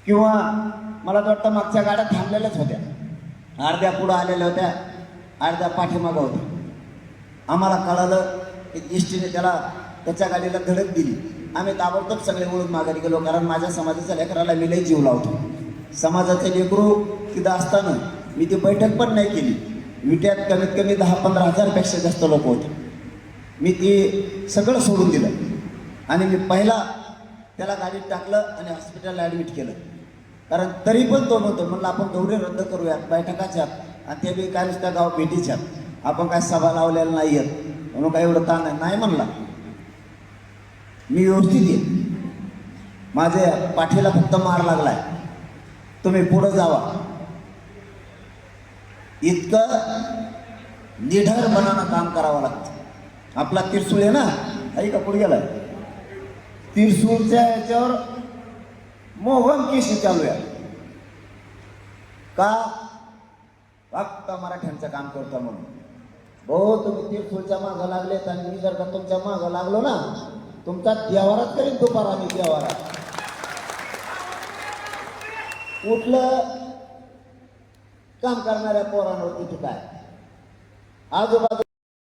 किंवा मला तर वाटतं मागच्या गाड्या थांबलेल्याच होत्या, अर्ध्या पुढं आलेल्या होत्या, अर्ध्या पाठीमागं होत्या. आम्हाला कळालं की एसटीने त्याच्या गाडीला धडक दिली. आम्ही ताबडतोब सगळे वळून माघारी गेलो, कारण माझ्या समाजाच्या लेकराला मी लई जीव लावतो. समाजाचे लेकरू तिथं असताना मी ती बैठक पण नाही केली. विट्यात कमीत कमी 10-15 हजारपेक्षा जास्त लोक होते. मी ती सगळं सोडून दिलं आणि मी पहिला त्याला गाडीत टाकलं आणि हॉस्पिटलला ॲडमिट केलं. कारण तरी पण तो म्हणतो, म्हणलं आपण दौरे रद्द करूयात बैठकाच्यात, आणि ते बी काय नुसत्या गाव भेटीच्यात, आपण काय सभा लावलेल्या नाही आहेत म्हणून काय एवढं ताण नाही म्हणला. मी व्यवस्थित आहे, माझ्या पाठीला फक्त मार लागलाय, तुम्ही पुढं जावा. इतकं निढरपणानं काम करावं लागतं. आपला तिरसूळ आहे ना, आई का पुढे गेलाय, तिरसूळच्या याच्यावर मोहन केशी चालू आहे का, फक्त मराठ्यांचं काम करतो म्हणून. हो, तुम्ही तिरसूळच्या मागं लागलेत आणि मी जर का तुमच्या मागं लागलो ना, तुमचा देवारात करीन दुपारा. मी देवारात कुठलं काम करणाऱ्या पोरांवरती काय आजूबाजू